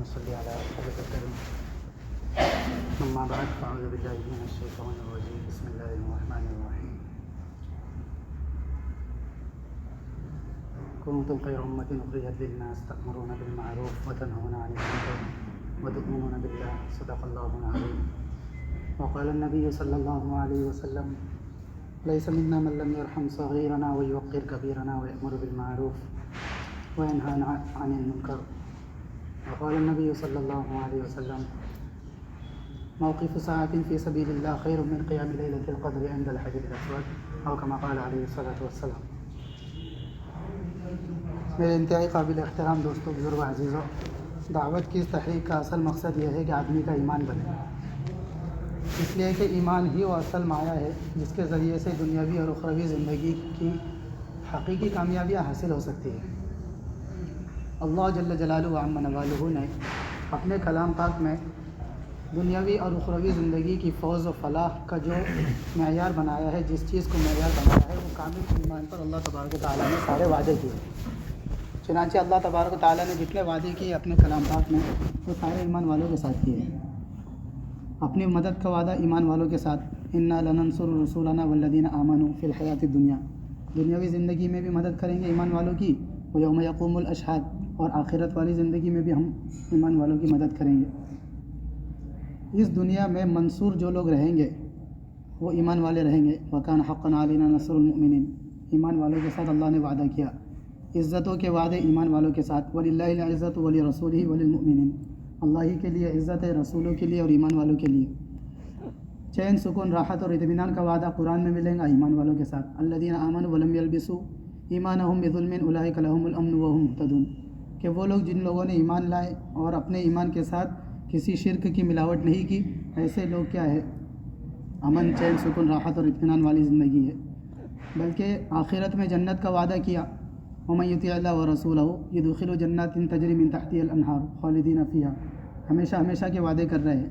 صل على محمد الكريم. أما بعد فأعوذ بالله من الشيطان الرجيم. بسم الله الرحمن الرحيم. كنتم خير أمة أخرجت للناس تأمرون بالمعروف وتنهون عن المنكر وتؤمنون بالله. صدق الله العظيم. وقال النبي صلى الله عليه وسلم: ليس منا من لم يرحم صغيرنا ويوقر كبيرنا ويأمر بالمعروف وينهى عن المنكر. وقال النبي صلى الله عليه وسلم: موقف ساعة في سبيل الله خير من قيام ليلة القدر عند الحجر الأسود، أو كما قال عليه الصلاة والسلام. میرے انتہائی قابل احترام دوستوں، بزرگوں، عزیزوں، دعوت کی اس تحریک کا اصل مقصد یہ ہے کہ آدمی کا ایمان بنے، اس لیے کہ ایمان ہی وہ اصل مایہ ہے جس کے ذریعے سے دنیاوی اور اخروی زندگی کی حقیقی کامیابیاں حاصل ہو سکتی ہیں۔ اللہ جل جلالہ و عم نوالہ نے اپنے کلام پاک میں دنیاوی اور اخروی زندگی کی فوز و فلاح کا جو معیار بنایا ہے، جس چیز کو معیار بنایا ہے، وہ کامل ایمان پر اللہ تبارک و تعالیٰ نے سارے وعدے کیے۔ چنانچہ اللہ تبارک و تعالیٰ نے جتنے وعدے کیے اپنے کلام پاک میں، وہ سارے ایمان والوں کے ساتھ کیے ہیں۔ اپنی مدد کا وعدہ ایمان والوں کے ساتھ، انا لننصر رسولنا والذین آمنوا فی الحیات الدنیا، دنیاوی زندگی میں بھی مدد کریں گے ایمان والوں کی، ویوم یقوم الاشہاد، اور آخرت والی زندگی میں بھی ہم ایمان والوں کی مدد کریں گے۔ اس دنیا میں منصور جو لوگ رہیں گے وہ ایمان والے رہیں گے۔ وکان حقا علینا نصر المؤمنین، ایمان والوں کے ساتھ اللہ نے وعدہ کیا، عزتوں کے وعدے ایمان والوں کے ساتھ۔ وللہ العزت ولرسولہ وللمؤمنین، اللہ ہی کے لیے عزت ہے، رسولوں کے لیے اور ایمان والوں کے لیے۔ چین، سکون، راحت اور اطمینان کا وعدہ قرآن میں ملے گا ایمان والوں کے ساتھ۔ الذین آمنوا ولم یلبسوا ایمانہم بظلم اولئک لہم الامن وہم مہتدون، کہ وہ لوگ جن لوگوں نے ایمان لائے اور اپنے ایمان کے ساتھ کسی شرک کی ملاوٹ نہیں کی، ایسے لوگ کیا ہے؟ امن، چین، سکون، راحت اور اطمینان والی زندگی ہے۔ بلکہ آخرت میں جنت کا وعدہ کیا، ومن یطع اللہ ورسولہ یدخلہ جنات تجری من تحتہا الانہار خالدین فیہا، ہمیشہ ہمیشہ کے وعدے کر رہے ہیں۔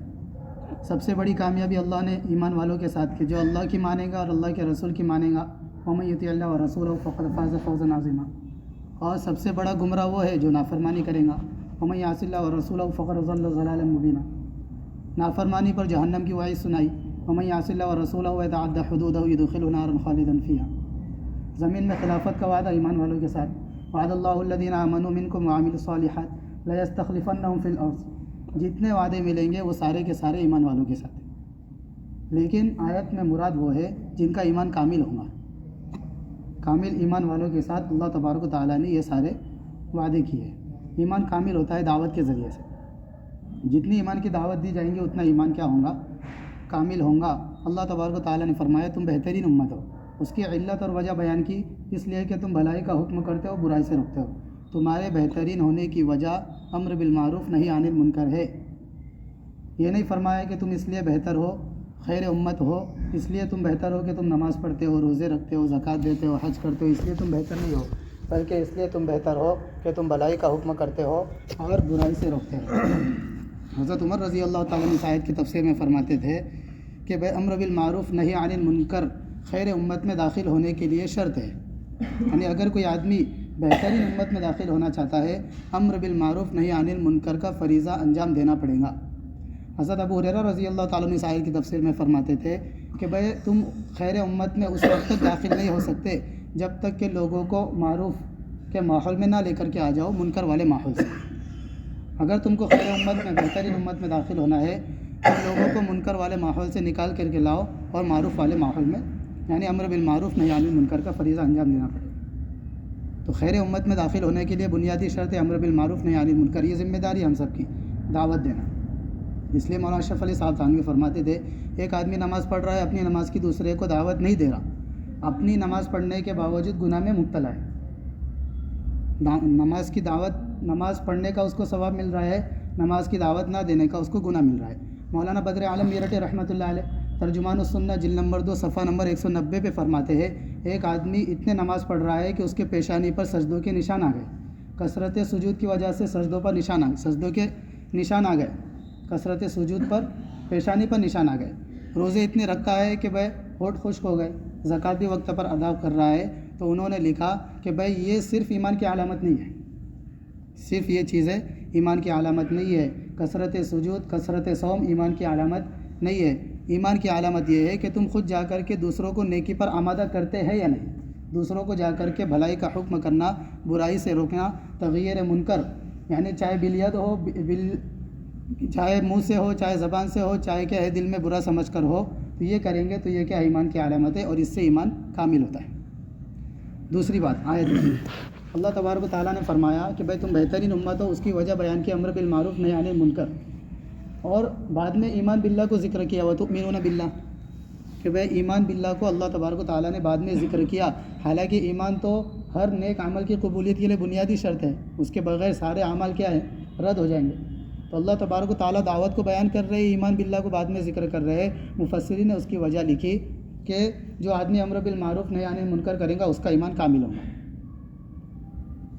سب سے بڑی کامیابی اللہ نے ایمان والوں کے ساتھ کی، جو اللہ کی مانے گا اور اللہ کے رسول کی مانے گا۔ ومن یطع اللہ ورسولہ فقد فاز فوزا عظیما، اور سب سے بڑا گمراہ وہ ہے جو نافرمانی کرے گا۔ ومن یعص اللہ ورسولہ فقد ضل ضلالا مبینا، نافرمانی پر جہنم کی وعید سنائی۔ ومن یعص اللہ ورسولہ ویتعد حدودہ یدخلہ نارا خالدا فیہا، زمین میں خلافت کا وعدہ ایمان والوں کے ساتھ۔ وعد اللہ الذین آمنوا منکم وعملوا الصالحات لیستخلفنہم فی الارض، جتنے وعدے ملیں گے وہ سارے کے سارے ایمان والوں کے ساتھ ہیں۔ لیکن آیت میں مراد وہ ہے جن کا ایمان کامل ہوگا۔ کامل ایمان والوں کے ساتھ اللہ تبارک و تعالیٰ نے یہ سارے وعدے کیے ہیں۔ ایمان کامل ہوتا ہے دعوت کے ذریعے سے، جتنی ایمان کی دعوت دی جائیں گی اتنا ایمان کیا ہوگا؟ کامل ہوگا۔ اللہ تبارک و تعالیٰ نے فرمایا تم بہترین امت ہو، اس کی علت اور وجہ بیان کی، اس لیے کہ تم بھلائی کا حکم کرتے ہو، برائی سے روکتے ہو۔ تمہارے بہترین ہونے کی وجہ امر بالمعروف نہی عن المنکر ہے۔ یہ نہیں فرمایا کہ تم اس لیے بہتر ہو، خیر امت ہو، اس لیے تم بہتر ہو کہ تم نماز پڑھتے ہو، روزے رکھتے ہو، زکوٰۃ دیتے ہو، حج کرتے ہو، اس لیے تم بہتر نہیں ہو، بلکہ اس لیے تم بہتر ہو کہ تم بھلائی کا حکم کرتے ہو اور برائی سے روکتے ہو۔ حضرت عمر رضی اللہ تعالیٰ عنہ اس آیت کی تفسیر میں فرماتے تھے کہ امر بالمعروف نہی عن المنکر خیر امت میں داخل ہونے کے لیے شرط ہے، یعنی اگر کوئی آدمی بہترین امت میں داخل ہونا چاہتا ہے، امر بالمعروف نہی عن المنکر کا فریضہ انجام دینا پڑے گا۔ حضرت ابو ہریرہ رضی اللہ تعالیٰ عنہ اس آیت کی تفسیر میں فرماتے تھے کہ بھائی تم خیر امت میں اس وقت تک داخل نہیں ہو سکتے جب تک کہ لوگوں کو معروف کے ماحول میں نہ لے کر کے آ جاؤ، منکر والے ماحول سے۔ اگر تم کو خیر امت میں، بہترین امت میں داخل ہونا ہے تو لوگوں کو منکر والے ماحول سے نکال کر کے لاؤ اور معروف والے ماحول میں، یعنی امر بالمعروف نہی عن المنکر کا فریضہ انجام دینا پڑے۔ تو خیر امت میں داخل ہونے کے لیے بنیادی شرط ہے امر بالمعروف نہی عن المنکر۔ یہ ذمہ داری ہم سب کی، دعوت دینا۔ اس لیے مولانا اشرف علی صاحب تھانوی فرماتے تھے ایک آدمی نماز پڑھ رہا ہے، اپنی نماز کی دوسرے کو دعوت نہیں دے رہا، اپنی نماز پڑھنے کے باوجود گناہ میں مبتلا ہے۔ نماز کی دعوت، نماز پڑھنے کا اس کو ثواب مل رہا ہے، نماز کی دعوت نہ دینے کا اس کو گناہ مل رہا ہے۔ مولانا بدر عالم میرٹھی رحمۃ اللہ علیہ ترجمان السنہ جلد نمبر 2 صفحہ نمبر 190 پہ فرماتے ہیں ایک آدمی اتنے نماز پڑھ رہا ہے کہ اس کے پیشانی پر سجدوں کے نشان آ گئے، کثرت سجود کی وجہ سے سجدوں کے نشان آ گئے، کثرت سجود پر پیشانی پر نشان آ گئے۔ روزے اتنے رکھتا ہے کہ بھائی ہونٹ خشک ہو گئے، زکوٰۃ بھی وقت پر ادا کر رہا ہے، تو انہوں نے لکھا کہ بھائی یہ صرف ایمان کی علامت نہیں ہے، صرف یہ چیزیں ایمان کی علامت نہیں ہے. کثرت سجود، کثرت صوم ایمان کی علامت نہیں ہے. ایمان کی علامت یہ ہے کہ تم خود جا کر کے دوسروں کو نیکی پر آمادہ کرتے ہیں یا نہیں. دوسروں کو جا کر کے بھلائی کا حکم کرنا، برائی سے روکنا، تغیر منکر، یعنی چاہے بالید ہو، چاہے منہ سے ہو، چاہے زبان سے ہو، چاہے کہ دل میں برا سمجھ کر ہو، تو یہ کریں گے تو یہ کیا ایمان کی علامت ہے، اور اس سے ایمان کامل ہوتا ہے. دوسری بات آیت میں اللہ تبارک و تعالیٰ نے فرمایا کہ بھائی تم بہترین امت ہو، اس کی وجہ بیان کی امر بالمعروف نہی عن المنکر، اور بعد میں ایمان باللہ کو ذکر کیا وتؤمنون باللہ، کہ بھائی ایمان باللہ کو اللہ تبارک و تعالیٰ نے بعد میں ذکر کیا. حالانکہ ایمان تو ہر نیک عمل کی قبولیت کے لیے بنیادی شرط ہے، اس کے بغیر سارے اعمال کیا ہے، رد ہو جائیں گے. تو اللہ تبارک و تعالیٰ دعوت کو بیان کر رہے ہیں، ایمان باللہ کو بعد میں ذکر کر رہے ہیں. مفسرین نے اس کی وجہ لکھی کہ جو آدمی امر بالمعروف نہی عن المنکر کرے گا اس کا ایمان کامل ہوگا،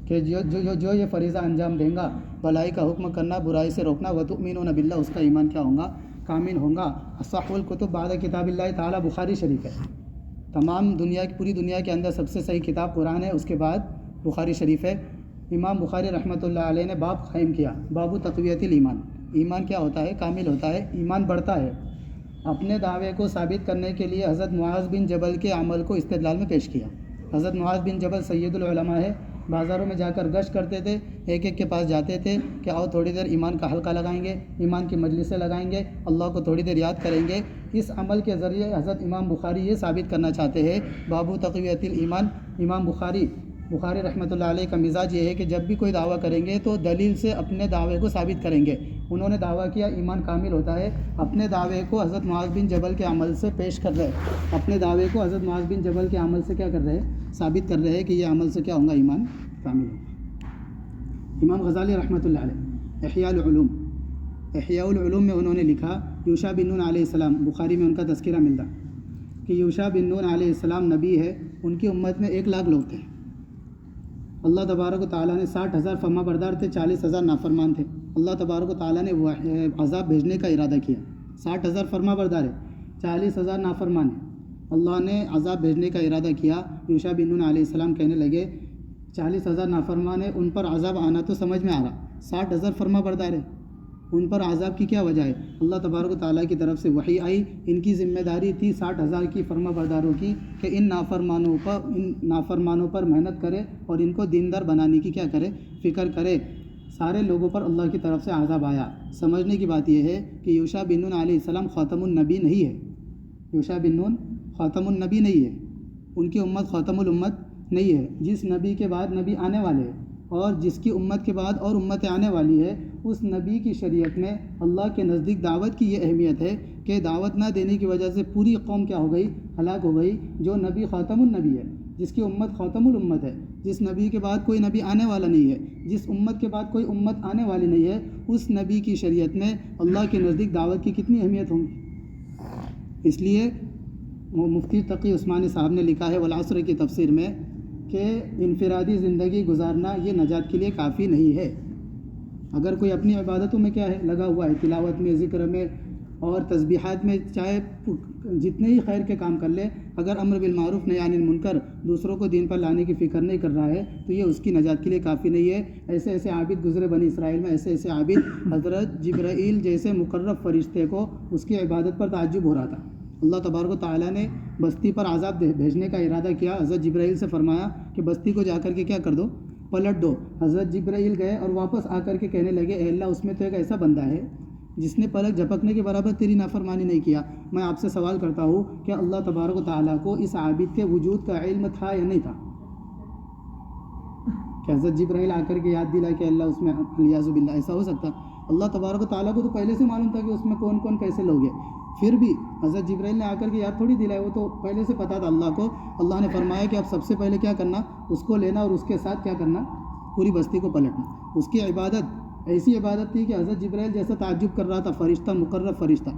کہ جو یہ فریضہ انجام دیں گا، بھلائی کا حکم کرنا، برائی سے روکنا، وتؤمنون باللہ، اس کا ایمان کیا ہوگا، کامل ہوگا. اصح الکتب بعد کتاب اللہ تعالیٰ بخاری شریف ہے. تمام پوری دنیا کے اندر سب سے صحیح کتاب قرآن ہے، اس کے بعد بخاری شریف ہے. امام بخاری رحمۃ اللہ علیہ نے باب قائم کیا، باب تقویت الایمان. ایمان کیا ہوتا ہے، کامل ہوتا ہے، ایمان بڑھتا ہے. اپنے دعوے کو ثابت کرنے کے لیے حضرت معاذ بن جبل کے عمل کو استدلال میں پیش کیا. حضرت معاذ بن جبل سید العلماء ہے، بازاروں میں جا کر گشت کرتے تھے، ایک ایک کے پاس جاتے تھے کہ آؤ تھوڑی دیر ایمان کا حلقہ لگائیں گے، ایمان کی مجلسیں لگائیں گے، اللہ کو تھوڑی دیر یاد کریں گے. اس عمل کے ذریعے حضرت امام بخاری یہ ثابت کرنا چاہتے ہیں، باب تقویت الایمان. امام بخاری رحمۃ اللہ علیہ کا مزاج یہ ہے کہ جب بھی کوئی دعویٰ کریں گے تو دلیل سے اپنے دعوے کو ثابت کریں گے. انہوں نے دعویٰ کیا ایمان کامل ہوتا ہے، اپنے دعوے کو حضرت معاذ بن جبل کے عمل سے پیش کر رہے ہیں، اپنے دعوے کو حضرت معاذ بن جبل کے عمل سے کیا کر رہے ہیں، ثابت کر رہے ہیں کہ یہ عمل سے کیا ہوگا، ایمان کامل ہوگا. امام غزالی رحمۃ اللہ علیہ احیاء العلوم میں انہوں نے لکھا، یوشع بن نون علیہ السلام، بخاری میں ان کا تذکرہ ملتا کہ یوشع بن نون علیہ السلام نبی ہے، ان کی امت میں 1,00,000 لوگ تھے. اللہ تبارک و تعالیٰ نے 60,000 فرما بردار تھے، 40,000 نافرمان تھے. اللہ تبارک و تعالیٰ نے عذاب بھیجنے کا ارادہ کیا. 60,000 فرما بردار ہے، 40,000 نافرمان ہیں. اللہ نے عذاب بھیجنے کا ارادہ کیا. یوشع بن نون علیہ السلام کہنے لگے 40,000 نافرمان ہیں، ان پر عذاب آنا تو سمجھ میں آ رہا، 60,000 فرما بردار ہے، ان پر عذاب کی کیا وجہ ہے. اللہ تبارک و تعالیٰ کی طرف سے وحی آئی، ان کی ذمہ داری تھی 60,000 کی فرما برداروں کی کہ ان نافرمانوں پر محنت کرے اور ان کو دیندار بنانے کی کیا کرے، فکر کرے. سارے لوگوں پر اللہ کی طرف سے عذاب آیا. سمجھنے کی بات یہ ہے کہ یوشع بن نون علیہ السلام خاتم النبی نہیں ہے. یوشع بن نون خاتم النبی نہیں ہے، ان کی امت خاتم الامت نہیں ہے. جس نبی کے بعد نبی آنے والے ہیں اور جس کی امت کے بعد اور امتیں آنے والی ہے، اس نبی کی شریعت میں اللہ کے نزدیک دعوت کی یہ اہمیت ہے کہ دعوت نہ دینے کی وجہ سے پوری قوم کیا ہو گئی، ہلاک ہو گئی. جو نبی خاتم النبی ہے، جس کی امت خاتم الامت ہے، جس نبی کے بعد کوئی نبی آنے والا نہیں ہے، جس امت کے بعد کوئی امت آنے والی نہیں ہے، اس نبی کی شریعت میں اللہ کے نزدیک دعوت کی کتنی اہمیت ہوگی. اس لیے مفتی تقی عثمانی صاحب نے لکھا ہے والعصر کی تفسیر میں کہ انفرادی زندگی گزارنا یہ نجات کے لیے کافی نہیں ہے. اگر کوئی اپنی عبادتوں میں کیا ہے لگا ہوا ہے، تلاوت میں، ذکر میں اور تسبیحات میں، چاہے جتنے ہی خیر کے کام کر لے، اگر امر بالمعروف نہی عن المنکر، دوسروں کو دین پر لانے کی فکر نہیں کر رہا ہے تو یہ اس کی نجات کے لیے کافی نہیں ہے. ایسے عابد گزرے بنی اسرائیل میں، ایسے عابد حضرت جبرائیل جیسے مقرب فرشتے کو اس کی عبادت پر تعجب ہو رہا تھا. اللہ تبارک و تعالیٰ نے بستی پر عذاب بھیجنے کا ارادہ کیا. حضرت جبرائیل سے فرمایا کہ بستی کو جا کر کے کیا کر دو، پلٹ دو. حضرت جبرائیل گئے اور واپس آ کر کے کہنے لگے اے اللہ، اس میں تو ایک ایسا بندہ ہے جس نے پلک جھپکنے کے برابر تیری نافرمانی نہیں کیا. میں آپ سے سوال کرتا ہوں کہ اللہ تبارک و تعالیٰ کو اس عابد کے وجود کا علم تھا یا نہیں تھا؟ کہ حضرت جبرائیل آ کر کے یاد دلا کہ اللہ اس میں الیاذ باللہ، ایسا ہو سکتا؟ اللہ تبارک و تعالیٰ کو تو پہلے سے معلوم تھا کہ اس میں کون کون کیسے لوگ ہیں. پھر بھی حضرت جبرائیل نے آ کر کے یاد تھوڑی دلائی، وہ تو پہلے سے پتہ تھا اللہ کو. اللہ نے فرمایا کہ اب سب سے پہلے کیا کرنا، اس کو لینا اور اس کے ساتھ کیا کرنا، پوری بستی کو پلٹنا. اس کی عبادت ایسی عبادت تھی کہ حضرت جبرائیل جیسا تعجب کر رہا تھا، فرشتہ، مقرب فرشتہ،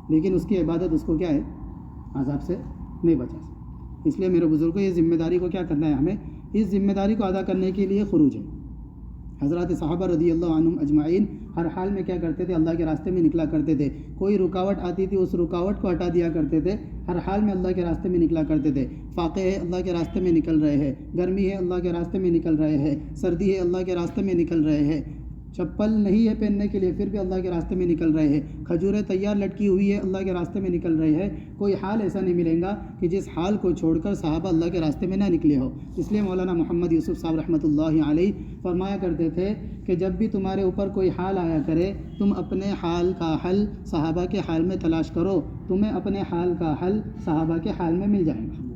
لیکن اس کی عبادت اس کو کیا ہے، عذاب سے نہیں بچا سکتا. اس لیے میرے بزرگوں، یہ ذمہ داری کو کیا کرنا ہے، ہمیں اس ذمہ داری کو ادا کرنے کے لیے خروج ہے. حضرات صحابہ رضی اللہ عنہم اجمعین ہر حال میں کیا کرتے تھے؟ اللہ کے راستے میں نکلا کرتے تھے۔ کوئی رکاوٹ آتی تھی اس رکاوٹ کو ہٹا دیا کرتے تھے، ہر حال میں اللہ کے راستے میں نکلا کرتے تھے۔ فاقے ہے اللہ کے راستے میں نکل رہے ہیں، گرمی ہے اللہ کے راستے میں نکل رہے ہیں، سردی ہے اللہ کے راستے میں نکل رہے ہیں، چپل نہیں ہے پہننے کے لیے پھر بھی اللہ کے راستے میں نکل رہے ہیں، کھجوریں تیار لٹکی ہوئی ہے اللہ کے راستے میں نکل رہے ہیں۔ کوئی حال ایسا نہیں ملے گا کہ جس حال کو چھوڑ کر صحابہ اللہ کے راستے میں نہ نکلے ہو۔ اس لیے مولانا محمد یوسف صاحب رحمۃ اللہ علیہ فرمایا کرتے تھے کہ جب بھی تمہارے اوپر کوئی حال آیا کرے تم اپنے حال کا حل صحابہ کے حال میں تلاش کرو، تمہیں اپنے حال کا حل صحابہ کے حال میں مل جائے گا۔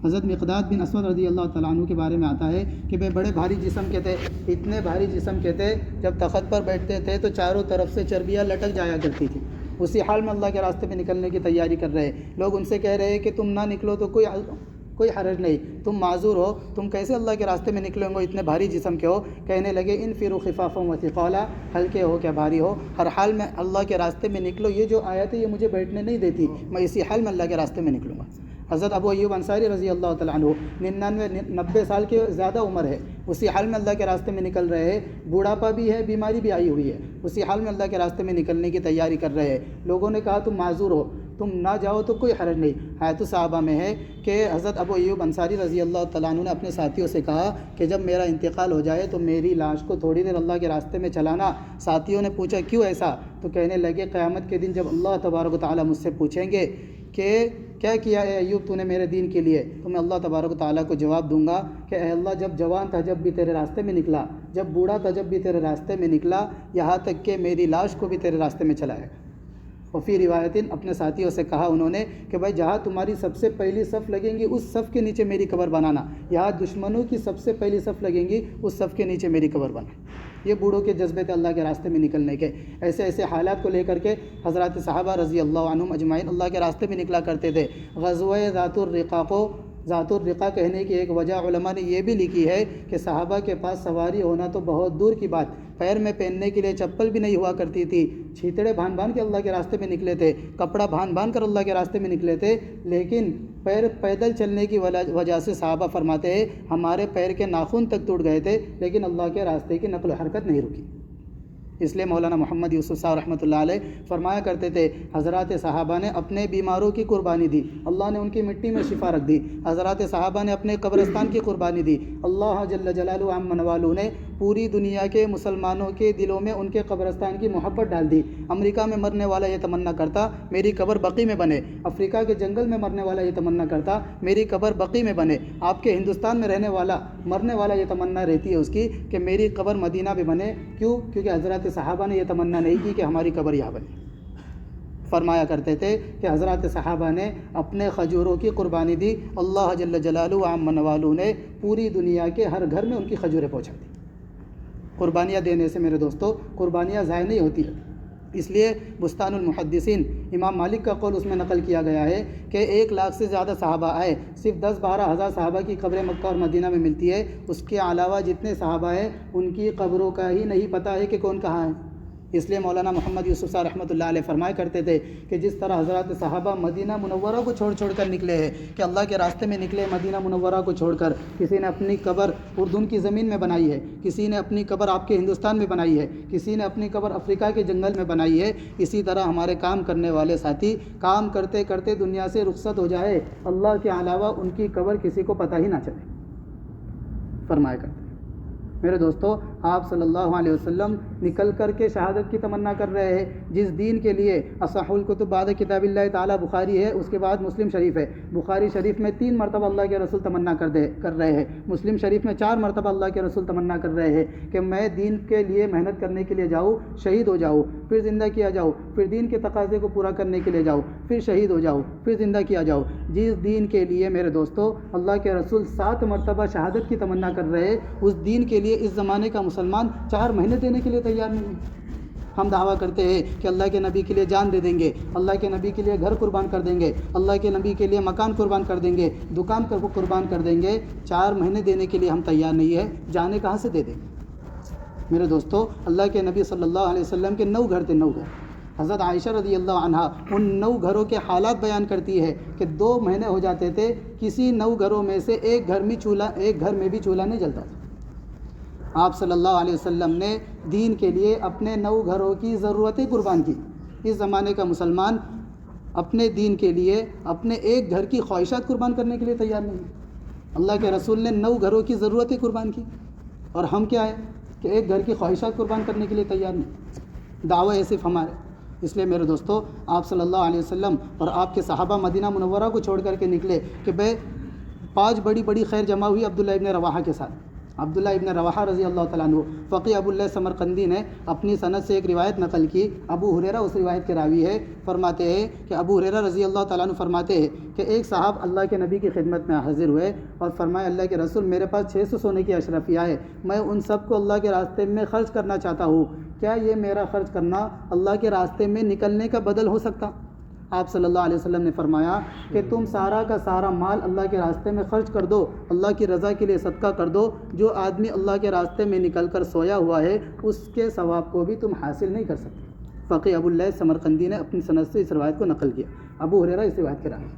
حضرت مقداد بن اسود رضی اللہ تعالیٰ عنہ کے بارے میں آتا ہے کہ وہ بڑے بھاری جسم کے تھے، اتنے بھاری جسم کے تھے جب تخت پر بیٹھتے تھے تو چاروں طرف سے چربیاں لٹک جایا کرتی تھی۔ اسی حال میں اللہ کے راستے میں نکلنے کی تیاری کر رہے، لوگ ان سے کہہ رہے کہ تم نہ نکلو تو کوئی حرج نہیں، تم معذور ہو، تم کیسے اللہ کے راستے میں نکلیں گے، اتنے بھاری جسم کے ہو؟ کہنے لگے انفروا خفافا وثقالا، ہلکے ہو کیا بھاری ہو، ہر حال میں اللہ کے راستے میں نکلو۔ یہ جو آیت ہے یہ مجھے بیٹھنے نہیں دیتی، میں اسی حال میں اللہ کے راستے میں نکلوں گا۔ حضرت ابو ایوب انصاری رضی اللہ تعالیٰ عنہ 99-90 سال کی زیادہ عمر ہے، اسی حال میں اللہ کے راستے میں نکل رہے ہیں، بوڑھاپا بھی ہے، بیماری بھی آئی ہوئی ہے، اسی حال میں اللہ کے راستے میں نکلنے کی تیاری کر رہے ہیں۔ لوگوں نے کہا تم معذور ہو، تم نہ جاؤ تو کوئی حرج نہیں۔ حیات صحابہ میں ہے کہ حضرت ابو ایوب انصاری رضی اللہ تعالیٰ عنہ نے اپنے ساتھیوں سے کہا کہ جب میرا انتقال ہو جائے تو میری لاش کو تھوڑی دیر اللہ کے راستے میں چلانا۔ ساتھیوں نے پوچھا کیوں ایسا؟ تو کہنے لگے قیامت کے دن جب اللہ تبارک و تعالیٰ مجھ سے پوچھیں گے کہ کیا کیا اے ایوب تو نے میرے دین کے لیے، تو میں اللہ تبارک و تعالیٰ کو جواب دوں گا کہ اے اللہ جب جوان تھا جب بھی تیرے راستے میں نکلا، جب بوڑھا تھا جب بھی تیرے راستے میں نکلا، یہاں تک کہ میری لاش کو بھی تیرے راستے میں چلایا۔ وفی روایتیں اپنے ساتھیوں سے کہا انہوں نے کہ بھائی جہاں تمہاری سب سے پہلی صف لگیں گی اس صف کے نیچے میری قبر بنانا، یہاں دشمنوں کی سب سے پہلی صف لگیں گی اس صف کے نیچے میری قبر بنانا۔ یہ بوڑھوں کے جذبے تھے اللہ کے راستے میں نکلنے کے۔ ایسے ایسے حالات کو لے کر کے حضرات صحابہ رضی اللہ عنہم اجمعین اللہ کے راستے میں نکلا کرتے تھے۔ غزوہ ذات الرقاع کو ذات الرقاع کہنے کی ایک وجہ علماء نے یہ بھی لکھی ہے کہ صحابہ کے پاس سواری ہونا تو بہت دور کی بات، پیر میں پہننے کے لیے چپل بھی نہیں ہوا کرتی تھی، چھیتڑے باندھ کے اللہ کے راستے میں نکلے تھے، کپڑا باندھ کر اللہ کے راستے میں نکلے تھے، لیکن پیدل چلنے کی وجہ سے صحابہ فرماتے ہیں ہمارے پیر کے ناخن تک ٹوٹ گئے تھے لیکن اللہ کے راستے کی نقل و حرکت نہیں رکی۔ اس لیے مولانا محمد یوسف صاحب رحمۃ اللہ علیہ فرمایا کرتے تھے حضرات صحابہ نے اپنے بیماروں کی قربانی دی، اللہ نے ان کی مٹی میں شفا رکھ دی۔ حضرات صحابہ نے اپنے قبرستان کی قربانی دی، اللہ جل جلالہ عم منوالہ نے پوری دنیا کے مسلمانوں کے دلوں میں ان کے قبرستان کی محبت ڈال دی۔ امریکہ میں مرنے والا یہ تمنا کرتا میری قبر بقی میں بنے، افریقہ کے جنگل میں مرنے والا یہ تمنا کرتا میری قبر بقی میں بنے، آپ کے ہندوستان میں رہنے والا مرنے والا یہ تمنا رہتی ہے اس کی کہ میری قبر مدینہ میں بنے۔ کیوں؟ کیونکہ حضرات صحابہ نے یہ تمنا نہیں کی کہ ہماری قبر یہاں بنے۔ فرمایا کرتے تھے کہ حضرات صحابہ نے اپنے کھجوروں کی قربانی دی، اللہ جل جلالہ عم منوالہ نے پوری دنیا کے ہر گھر میں ان کی کھجوریں پہنچا دی۔ قربانیاں دینے سے میرے دوستو قربانیاں ضائع نہیں ہوتی ہے، اس لیے بستان المحدثین امام مالک کا قول اس میں نقل کیا گیا ہے کہ 1 لاکھ سے زیادہ صحابہ آئے، صرف 10-12 ہزار صحابہ کی قبریں مکہ اور مدینہ میں ملتی ہے، اس کے علاوہ جتنے صحابہ ہیں ان کی قبروں کا ہی نہیں پتہ ہے کہ کون کہاں ہے۔ اس لیے مولانا محمد یوسف صاحب رحمۃ اللہ علیہ فرمایا کرتے تھے کہ جس طرح حضرات صحابہ مدینہ منورہ کو چھوڑ کر نکلے ہیں کہ اللہ کے راستے میں نکلے مدینہ منورہ کو چھوڑ کر، کسی نے اپنی قبر اردن کی زمین میں بنائی ہے، کسی نے اپنی قبر آپ کے ہندوستان میں بنائی ہے، کسی نے اپنی قبر افریقہ کے جنگل میں بنائی ہے، اسی طرح ہمارے کام کرنے والے ساتھی کام کرتے کرتے دنیا سے رخصت ہو جائے، اللہ کے علاوہ ان کی قبر کسی کو پتہ ہی نہ چلے۔ فرمایا کرتے میرے دوستو آپ صلی اللہ علیہ وسلم نکل کر کے شہادت کی تمنا کر رہے ہیں، جس دین کے لیے اصح الکتب بعد کتاب اللہ تعالیٰ بخاری ہے، اس کے بعد مسلم شریف ہے۔ بخاری شریف میں 3 مرتبہ اللہ کے رسول تمنا کر رہے ہیں، مسلم شریف میں 4 مرتبہ اللہ کے رسول تمنا کر رہے ہیں کہ میں دین کے لیے محنت کرنے کے لیے جاؤں، شہید ہو جاؤں، پھر زندہ کیا جاؤں، پھر دین کے تقاضے کو پورا کرنے کے لیے جاؤں، پھر شہید ہو جاؤں، پھر زندہ کیا جاؤں۔ جس دین کے لیے میرے دوستو اللہ کے رسول 7 مرتبہ شہادت کی تمنا کر رہے ہیں، اس دین کے لیے اس زمانے کا مسلمان 4 مہینے دینے کے لیے تیار نہیں ہے۔ ہم دعویٰ کرتے ہیں کہ اللہ کے نبی کے لیے جان دے دیں گے، اللہ کے نبی کے لیے گھر قربان کر دیں گے، اللہ کے نبی کے لیے مکان قربان کر دیں گے، دکان قربان کر دیں گے، 4 مہینے دینے کے لیے ہم تیار نہیں ہے، جانے کہاں سے دے دیں گے؟ میرے دوستو اللہ کے نبی صلی اللہ علیہ وسلم کے 9 گھر تھے، 9 گھر۔ حضرت عائشہ رضی اللہ عنہا ان 9 گھروں کے حالات بیان کرتی ہے کہ 2 مہینے ہو جاتے تھے، کسی 9 گھروں میں سے ایک گھر میں بھی چولہا نہیں جلتا تھا۔ آپ صلی اللہ علیہ وسلم نے دین کے لیے اپنے 9 گھروں کی ضرورتیں قربان کی۔ اس زمانے کا مسلمان اپنے دین کے لیے اپنے ایک گھر کی خواہشات قربان کرنے کے لیے تیار نہیں ہے۔ اللہ کے رسول نے 9 گھروں کی ضرورتیں قربان کی، اور ہم کیا ہے کہ ایک گھر کی خواہشات قربان کرنے کے لیے تیار نہیں۔ دعویٰ ہے صرف ہمارے۔ اس لیے میرے دوستو، آپ صلی اللہ علیہ وسلم اور آپ کے صحابہ مدینہ منورہ کو چھوڑ کر کے نکلے کہ 5 بڑی خیر جمع ہوئی عبداللہ ابن رواحہ کے ساتھ۔ عبداللہ ابن رواحہ رضی اللہ تعالیٰ عنہ، فقیہ ابو اللہ سمرقندی نے اپنی سند سے ایک روایت نقل کی۔ ابو ہریرہ اس روایت کے راوی ہے، فرماتے ہیں کہ ابو ہریرہ رضی اللہ تعالیٰ عنہ فرماتے ہیں کہ ایک صاحب اللہ کے نبی کی خدمت میں حاضر ہوئے اور فرمایا، اللہ کے رسول، میرے پاس 600 سونے کی اشرفیہ ہے، میں ان سب کو اللہ کے راستے میں خرچ کرنا چاہتا ہوں، کیا یہ میرا خرچ کرنا اللہ کے راستے میں نکلنے کا بدل ہو سکتا؟ آپ صلی اللہ علیہ وسلم نے فرمایا کہ تم سارا کا سارا مال اللہ کے راستے میں خرچ کر دو، اللہ کی رضا کے لیے صدقہ کر دو، جو آدمی اللہ کے راستے میں نکل کر سویا ہوا ہے اس کے ثواب کو بھی تم حاصل نہیں کر سکتے۔ فقیہ ابو اللہ سمرقندی نے اپنی سند سے اس روایت کو نقل کیا۔ ابو ہریرہ اس روایت کے راوی۔